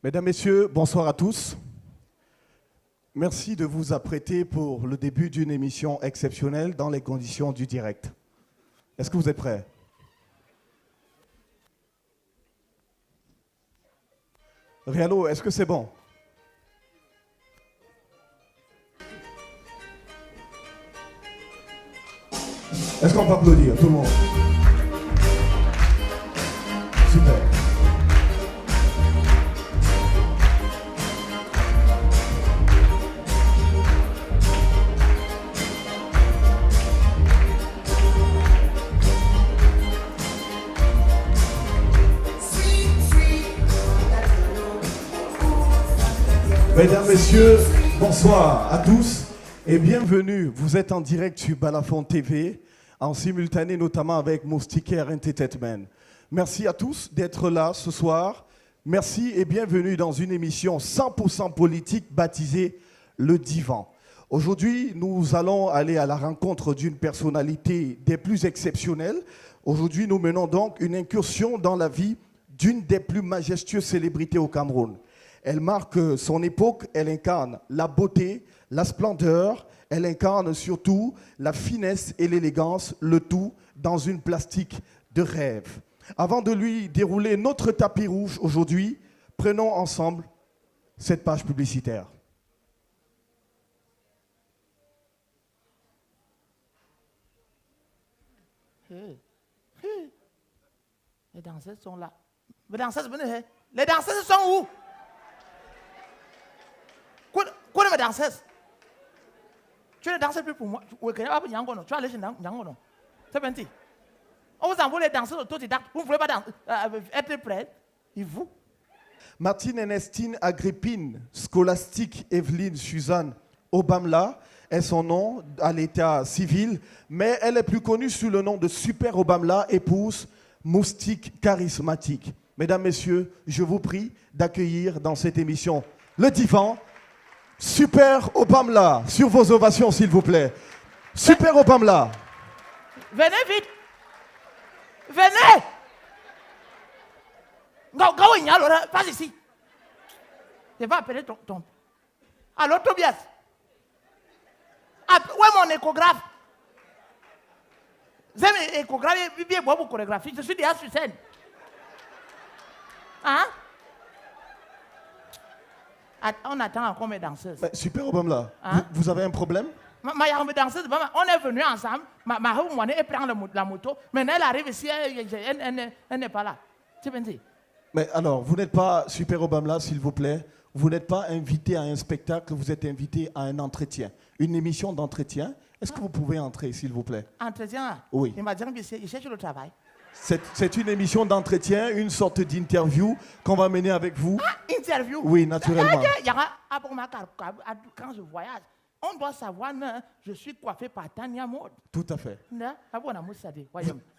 Mesdames, Messieurs, bonsoir à tous. Merci de vous apprêter pour le début d'une émission exceptionnelle dans les conditions du direct. Est-ce que vous êtes prêts? Rialo, est-ce que c'est bon? Est-ce qu'on peut applaudir, tout le monde? Super. Mesdames, Messieurs, bonsoir à tous et bienvenue. Vous êtes en direct sur Balafon TV, en simultané notamment avec Moustiquaire Entertainment. Merci à tous d'être là ce soir. Merci et bienvenue dans une émission 100% politique baptisée Le Divan. Aujourd'hui, nous allons aller à la rencontre d'une personnalité des plus exceptionnelles. Aujourd'hui, nous menons donc une incursion dans la vie d'une des plus majestueuses célébrités au Cameroun. Elle marque son époque, elle incarne la beauté, la splendeur, elle incarne surtout la finesse et l'élégance, le tout dans une plastique de rêve. Avant de lui dérouler notre tapis rouge aujourd'hui, prenons ensemble cette page publicitaire. Les danseuses sont là. Les danseuses, venez. Les danseuses sont où? Quoi de mes danseuses? Tu ne danses plus pour moi. Tu vas aller chez Nyangono. C'est bien dit. On vous envoie les danseuses autodidactes. Vous ne voulez pas être prêts? Et vous? Martine Ernestine Agrippine, scolastique Evelyne Suzanne Obamla est son nom à l'état civil, mais elle est plus connue sous le nom de Super Obamla, épouse moustique charismatique. Mesdames, Messieurs, je vous prie d'accueillir dans cette émission Le Divan, Super Obamla, sur vos ovations s'il vous plaît. Super Obamla. Venez vite. Venez. Pas ici. Je vais appeler ton. Allô, Tobias. Où est mon échographe? J'ai mes échographes, bien beau pour chorégraphie. Je suis déjà sur scène. Hein? On attend encore mes danseuses. Mais Super Obamla, hein? Vous avez un problème? Ma danseuse, on est venus ensemble. Ma elle prend la moto. Maintenant, elle arrive ici, elle n'est pas là. Tu peux dire? Mais alors, vous n'êtes pas Super Obamla, s'il vous plaît. Vous n'êtes pas invité à un spectacle, vous êtes invité à un entretien. Une émission d'entretien. Est-ce que vous pouvez entrer, s'il vous plaît? Entretien? Oui. Il m'a dit qu'il cherche le travail. C'est une émission d'entretien, une sorte d'interview qu'on va mener avec vous. Ah, interview? Oui, naturellement. Quand je voyage, on doit savoir, je suis coiffé par Tania Maud. Tout à fait.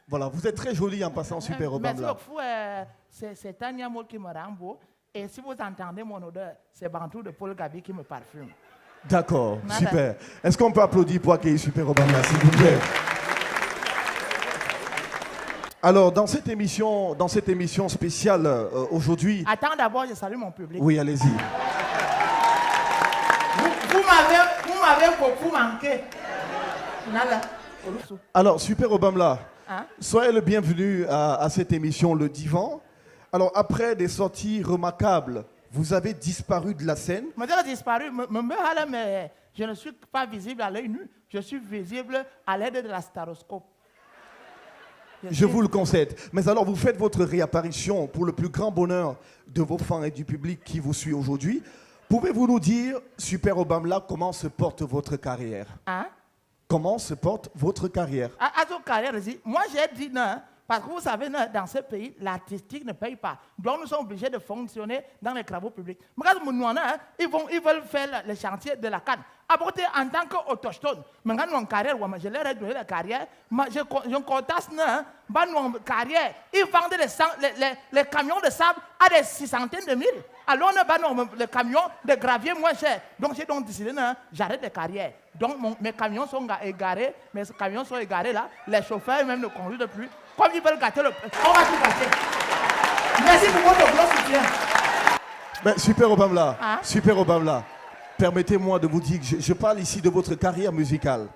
Voilà, vous êtes très jolie en passant Super Obamla. Merci beaucoup, c'est Tania Maud qui me rend beau. Et si vous entendez mon odeur, c'est Bantou de Paul Gabi qui me parfume. D'accord, super. Est-ce qu'on peut applaudir pour accueillir Super Obamla, s'il vous plaît? Alors, dans cette émission spéciale aujourd'hui... Attends d'abord, je salue mon public. Oui, allez-y. Vous m'avez beaucoup manqué. Alors, Super Obamla, hein? Soyez le bienvenu à cette émission Le Divan. Alors, après des sorties remarquables, vous avez disparu de la scène. Je disparu, mais je ne suis pas visible à l'œil nu. Je suis visible à l'aide de la stéroscope. Je vous le concède. Mais alors, vous faites votre réapparition pour le plus grand bonheur de vos fans et du public qui vous suit aujourd'hui. Pouvez-vous nous dire, Super Obamla, comment se porte votre carrière? Hein? Comment se porte votre carrière? À votre carrière, moi j'ai dit non. Parce que vous savez, dans ce pays, l'artistique ne paye pas. Donc nous sommes obligés de fonctionner dans les travaux publics. Mais ils veulent faire le chantier de la canne. Apporter en tant qu'autochtone. Maintenant, mon carrière, je leur ai donné la carrière. Je conteste mon carrière. Ils vendent les camions de sable à des 600 de mille. Alors, on a les camions de gravier moins cher. Donc, j'ai donc décidé, j'arrête les carrières. Donc, mes camions sont égarés. Mes camions sont égarés là. Les chauffeurs même ne conduisent plus. Comme ils veulent gâter le... On va tout gâter. Merci pour votre gros soutien. Mais Super Obamla, Hein? Super Obamla, permettez-moi de vous dire que je parle ici de votre carrière musicale.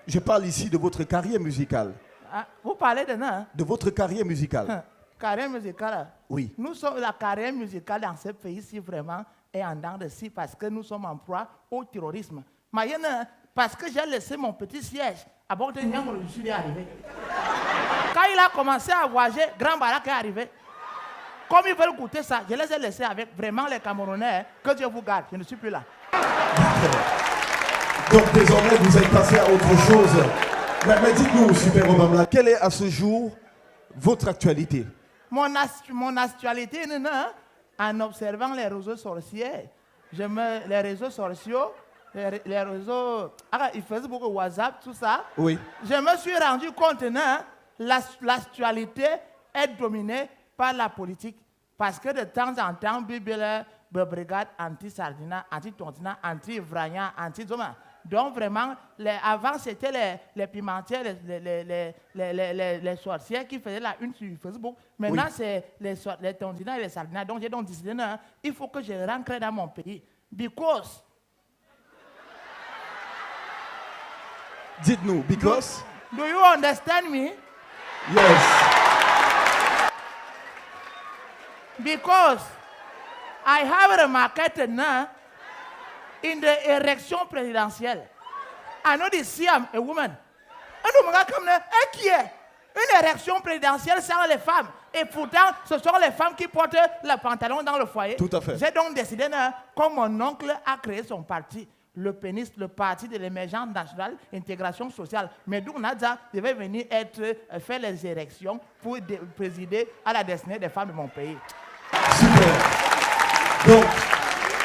Je parle ici de votre carrière musicale. Ah, vous parlez de nous, hein? De votre carrière musicale. Carrière musicale. Oui. Nous sommes la carrière musicale dans ce pays-ci vraiment est en dents de scie parce que nous sommes en proie au terrorisme. Mayenne, parce que j'ai laissé mon petit siège à bord de Niamey, je suis arrivé. Quand il a commencé à voyager, Grand Barak est arrivé. Comme ils veulent goûter ça, je les ai laissés avec vraiment les Camerounais. Que Dieu vous garde, je ne suis plus là. Donc désormais, vous êtes passé à autre chose. Mais dites-nous, Super Obamla, quelle est à ce jour votre actualité? Mon actualité, en observant les réseaux sorciers, les réseaux sociaux, les réseaux, Facebook, WhatsApp, tout ça, Oui. je me suis rendu compte que l'actualité est dominée par la politique. Parce que de temps en temps, Bible, brigade anti-sardina, anti-tontina, anti-vragna, anti-zoma. Donc vraiment, avant c'était les pimentiers, les sorcières qui faisaient la une sur Facebook. Maintenant, Oui. c'est les tontina et les sardinas. Donc j'ai donc décidé, non, il faut que je rentre dans mon pays. Because Dites-nous, because? do you understand me? Yes. Because I have remarked now in the election présidentielle, I know this I'm a woman. Qui est une élection présidentielle sans les femmes. Et pourtant, ce sont les femmes qui portent le pantalon dans le foyer. Tout à fait. J'ai donc décidé, comme mon oncle a créé son parti, le PENIS, le Parti de l'émergence nationale, intégration sociale. Mais d'où Nadja devait venir faire les élections pour présider à la destinée des femmes de mon pays. Super. Donc,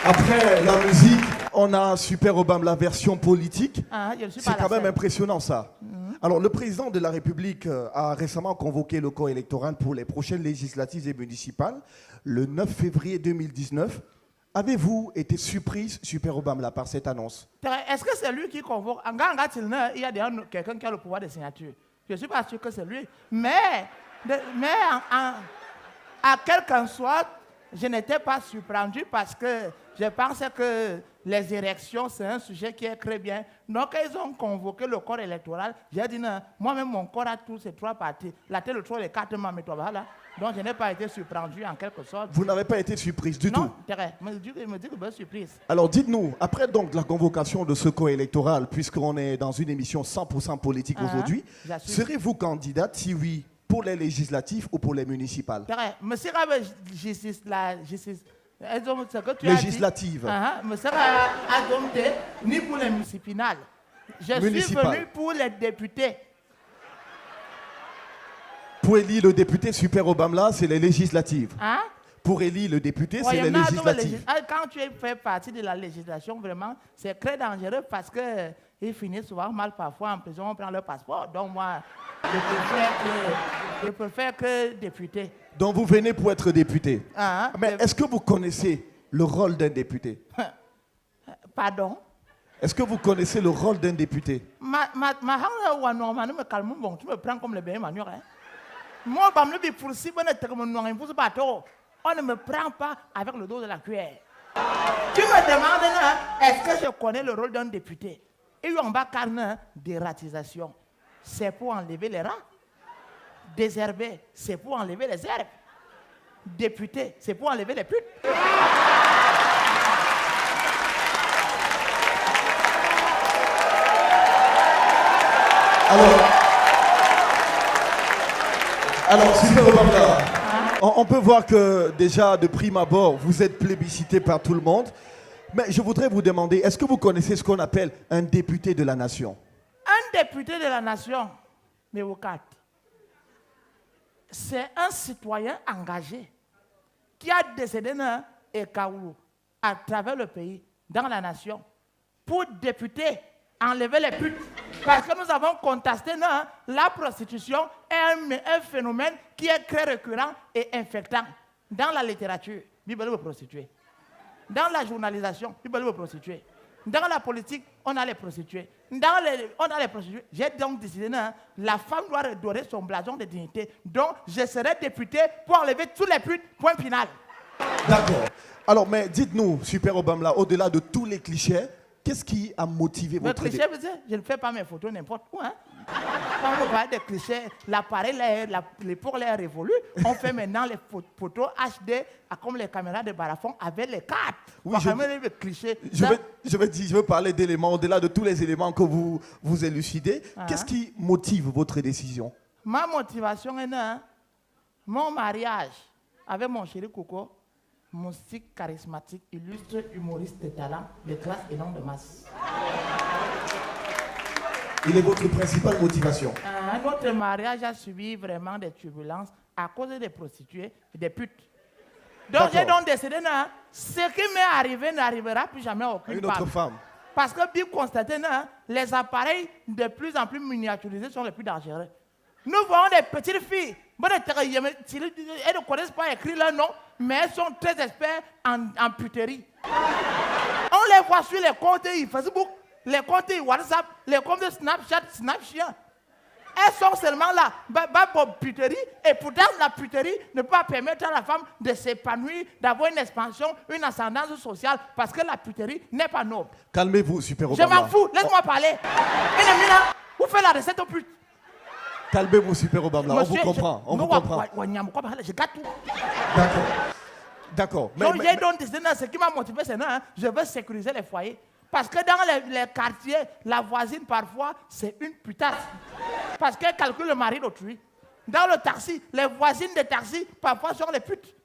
après la musique, on a Super Obamla version politique. Je ne suis C'est pas quand la même seule. impressionnant ça. Alors, le président de la République a récemment convoqué le corps électoral pour les prochaines législatives et municipales, le 9 février 2019. Avez-vous été surprise, Super Obamla, par cette annonce? Est-ce que c'est lui qui convoque? Il y a déjà quelqu'un qui a le pouvoir de signature. Je ne suis pas sûr que c'est lui. Mais à quel qu'en soit, je n'étais pas surprendu parce que je pensais que les élections, c'est un sujet qui est très bien. Donc, ils ont convoqué le corps électoral. J'ai dit, non, moi-même, mon corps a tous ces trois parties. La tête, le 3, les 4, là. Donc, je n'ai pas été surprendu en quelque sorte. Vous n'avez pas été surprise du Non, tout? Thérèse, me dit que bonne surprise. Alors dites-nous, après donc la convocation de ce corps électoral, puisqu'on est dans une émission 100% politique aujourd'hui, j'assume. serez-vous candidate, si oui, pour les législatives ou pour les municipales? Thérèse, monsieur la justice, ce que tu Législative. as dit, monsieur Adomte, ni pour les municipales. Je suis Municipal. venu pour les députés. Pour élire le député Super Obamla, c'est les législatives. Hein? Pour élire le député, c'est Ouais, les y en a, législatives. Quand tu fais partie de la législation, vraiment, c'est très dangereux parce qu'ils finissent souvent mal parfois en prison, on prend leur passeport. Donc moi, je préfère que député. Donc vous venez pour être député. Hein? Mais est-ce que vous connaissez le rôle d'un député? Pardon? Est-ce que vous connaissez le rôle d'un député? Tu me prends comme le bien Emmanuel. Moi, on ne me prend pas avec le dos de la cuillère. Tu me demandes, est-ce que je connais le rôle d'un député? Et on va carner dératisation. C'est pour enlever les rats. Désherber, c'est pour enlever les herbes. Député, c'est pour enlever les putes. Alors, Super Obamla, on peut voir que déjà de prime abord, vous êtes plébiscité par tout le monde. Mais je voudrais vous demander, est-ce que vous connaissez ce qu'on appelle un député de la nation? Un député de la nation, mais au 4, c'est un citoyen engagé qui a décédé et Kaoulou à travers le pays, dans la nation, pour députer, enlever les putes. Parce que nous avons contesté la prostitution est un phénomène qui est très récurrent et infectant. Dans la littérature, Bible veut prostituer. Dans la journalisation, Bible veut prostituer. Dans la politique, on a les prostituées. On a les prostituées. J'ai donc décidé, la femme doit redorer son blason de dignité. Donc, je serai député pour enlever tous les putes, point final. D'accord. Alors, mais dites-nous, Super Obamla, au-delà de tous les clichés, qu'est-ce qui a motivé Le votre... cliché, je ne fais pas mes photos n'importe où. Hein. Quand vous parlez de clichés, l'appareil, l'époque est révolue. On fait maintenant les photos HD comme les caméras de Balafon avec les cartes. Oui, le cliché. Je veux parler d'éléments, au-delà de tous les éléments que vous élucidez. Qu'est-ce qui motive votre décision? Ma motivation est mon mariage avec mon chéri Coco, musique charismatique, illustre, humoriste de talent, de classe et non de masse. Il est votre principale motivation? Notre mariage a subi vraiment des turbulences à cause des prostituées et des putes. Donc j'ai donc décidé, ce qui m'est arrivé n'arrivera plus jamais à aucune femme. Parce que bien constaté, les appareils de plus en plus miniaturisés sont les plus dangereux. Nous voyons des petites filles, elles ne connaissent pas écrire leur nom, mais elles sont très expertes en puterie. On les voit sur les comptes Facebook, les comptes WhatsApp, les comptes Snapchat. Elles sont seulement là, pour puterie, et pourtant la puterie ne peut pas permettre à la femme de s'épanouir, d'avoir une expansion, une ascendance sociale, parce que la puterie n'est pas noble. Calmez-vous, Super Obamla. Je m'en fous, laisse-moi parler. Vous faites la recette au pute. Calmez-vous, Super Obamla, on vous comprend. On vous comprend. Je gâte tout. D'accord. Donc, ce qui m'a motivé, c'est je veux sécuriser les foyers. Parce que dans les quartiers, la voisine, parfois, c'est une putasse. Parce qu'elle calcule le mari d'autrui. Dans le taxi, les voisines de taxi, parfois, sont les putes.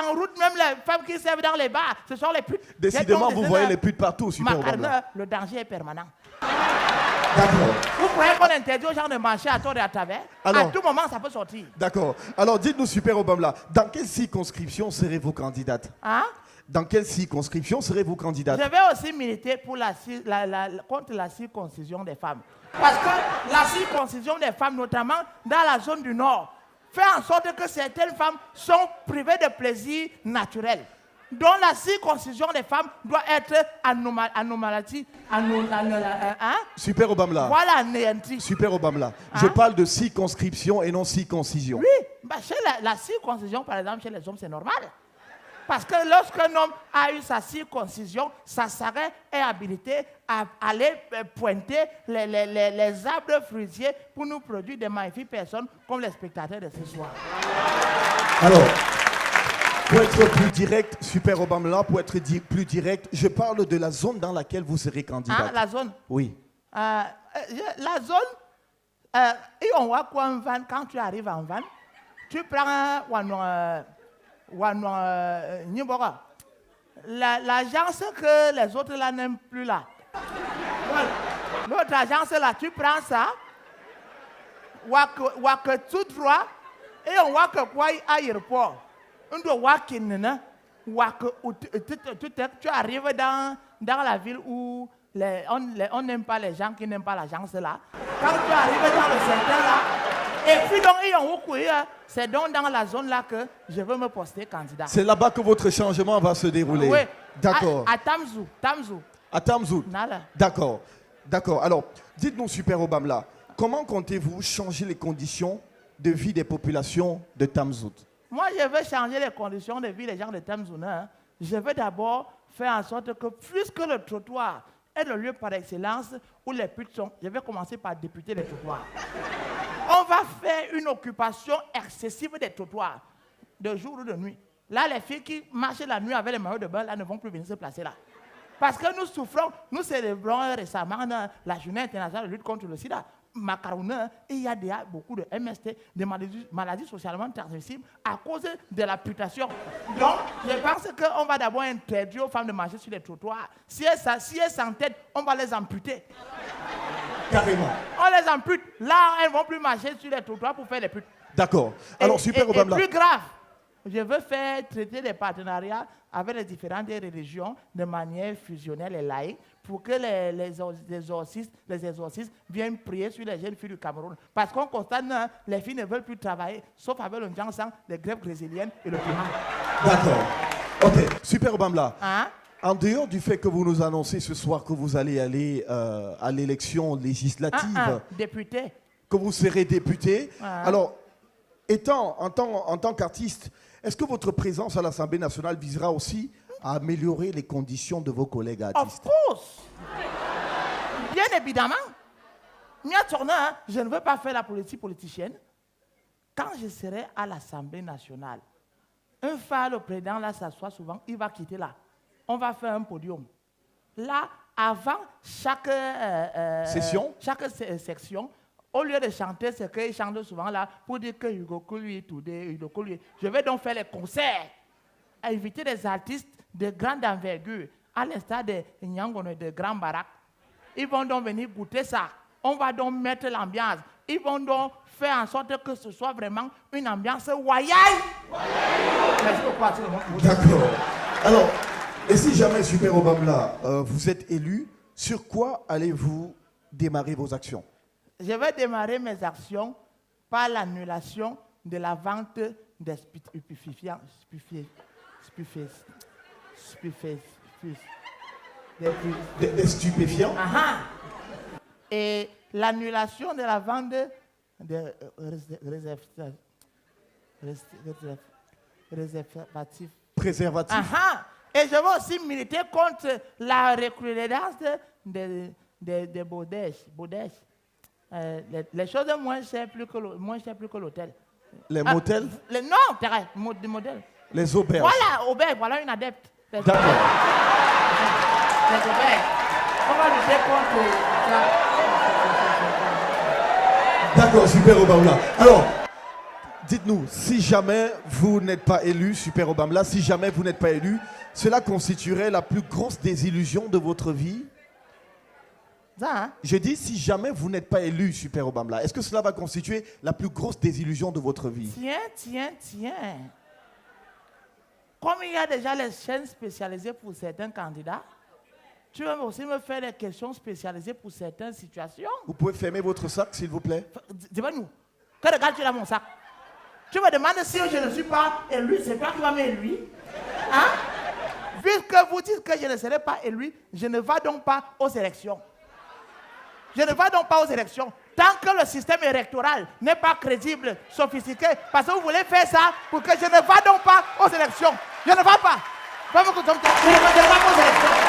En route, même les femmes qui servent dans les bars, ce sont les putes. Décidément, vous voyez les putes partout, Super Obamla. Le danger est permanent. D'accord. Vous croyez qu'on interdit aux gens de marcher à tort et à travers? À tout moment, ça peut sortir. D'accord. Alors, dites-nous, Super Obamla, dans quelle circonscription serez-vous candidate? Dans quelle circonscription serez-vous candidate? Je vais aussi militer pour contre la circoncision des femmes. Parce que la circoncision des femmes, notamment dans la zone du Nord, fait en sorte que certaines femmes sont privées de plaisir naturel. Donc la circoncision des femmes doit être anomalie. Super Obamla. Voilà, anéanti. Super Obamla. Je parle de circonscription et non circoncision. Oui, chez la circoncision, par exemple, chez les hommes, c'est normal. Parce que lorsqu'un homme a eu sa circoncision, sa sarrette est habilité à aller pointer les arbres fruitiers pour nous produire des magnifiques personnes comme les spectateurs de ce soir. Alors, pour être plus direct, Super Obamla, pour être plus direct, je parle de la zone dans laquelle vous serez candidate. La zone? Oui. La zone, et on voit quoi en van, quand tu arrives en van, tu prends l'agence que les autres là n'aiment plus là. L'autre agence là, tu prends ça, que tout droit, et on voit que quoi aéroport. On doit voir qu'il tu arrives dans la ville où on n'aime pas les gens qui n'aiment pas l'agence là. Quand tu arrives dans le secteur là, et puis donc, c'est donc dans la zone là que je veux me poster candidat. C'est là-bas que votre changement va se dérouler. Oui. D'accord. À Tamzou. À Tamzou. D'accord. D'accord. Alors, dites-nous, Super Obamla, comment comptez-vous changer les conditions de vie des populations de Tamzou? Moi, je veux changer les conditions de vie des gens de Tamzou. Je veux d'abord faire en sorte que, puisque le trottoir est le lieu par excellence où les putes sont, je vais commencer par députer les trottoirs. On va faire une occupation excessive des trottoirs, de jour ou de nuit. Là, les filles qui marchent la nuit avec les maillots de bain, là, ne vont plus venir se placer là. Parce que nous souffrons, nous célébrons récemment la journée internationale de lutte contre le sida. Macarouna, et il y a beaucoup de MST, de maladies socialement transmissibles à cause de la putation. Donc, je pense qu'on va d'abord interdire aux femmes de marcher sur les trottoirs. Si elles s'entêtent, on va les amputer. Carrément. On les ampute. Là, elles ne vont plus marcher sur les trottoirs pour faire les putes. D'accord. Alors, Super Obamla. Et plus grave, je veux faire traiter des partenariats avec les différentes religions de manière fusionnelle et laïque pour que les exorcistes viennent prier sur les jeunes filles du Cameroun. Parce qu'on constate que les filles ne veulent plus travailler, sauf avec le Jansan, les grèves brésiliennes et le piment. D'accord. Ok. Super Obamla. En dehors du fait que vous nous annoncez ce soir que vous allez aller à l'élection législative, député, que vous serez député, alors, en tant qu'artiste, Est-ce que votre présence à l'Assemblée nationale visera aussi à améliorer les conditions de vos collègues Of artistes? course. Bien évidemment. Je ne veux pas faire la politique politicienne. Quand je serai à l'Assemblée nationale, un phare, le président, là, s'assoit souvent, il va quitter là. On va faire un podium. Là, avant chaque section, au lieu de chanter ce qu'ils chantent souvent là, pour dire que Hugo Koului, je vais donc faire les concerts, inviter des artistes de grande envergure, à l'instar de Nyangono de Grand Barak. Ils vont donc venir goûter ça. On va donc mettre l'ambiance. Ils vont donc faire en sorte que ce soit vraiment une ambiance royale. D'accord. Alors, et si jamais Super Obamla, vous êtes élu, sur quoi allez-vous démarrer vos actions? Je vais démarrer mes actions par l'annulation de la vente des stupéfiants. Des stupéfiants? Et l'annulation de la vente de Préservatifs. Et je vais aussi militer contre la recrudescence des bodèges. Les choses moins chères plus que l'hôtel. Les motels? Non, Thérèse, des modèles. Les auberges? Voilà, auberge, voilà une adepte. D'accord. Les auberges. On va lutter contre ça. D'accord, Super Obamla. Alors, dites-nous, si jamais vous n'êtes pas élu, Super Obamla, si jamais vous n'êtes pas élu, cela constituerait la plus grosse désillusion de votre vie? Ça, hein? Je dis, si jamais vous n'êtes pas élu, Super Obamla, est-ce que cela va constituer la plus grosse désillusion de votre vie? Tiens. Comme il y a déjà les chaînes spécialisées pour certains candidats, tu vas aussi me faire des questions spécialisées pour certaines situations. Vous pouvez fermer votre sac, s'il vous plaît? Dis-moi-nous, que regardes-tu dans mon sac? Tu me demandes si je ne suis pas élu, c'est toi qui vas m'élire. Hein? Puisque vous dites que je ne serai pas élu, je ne vais donc pas aux élections. Je ne vais donc pas aux élections. Tant que le système électoral n'est pas crédible, sophistiqué, parce que vous voulez faire ça pour que je ne vais donc pas aux élections. Je ne vais pas. Je ne vais pas aux élections.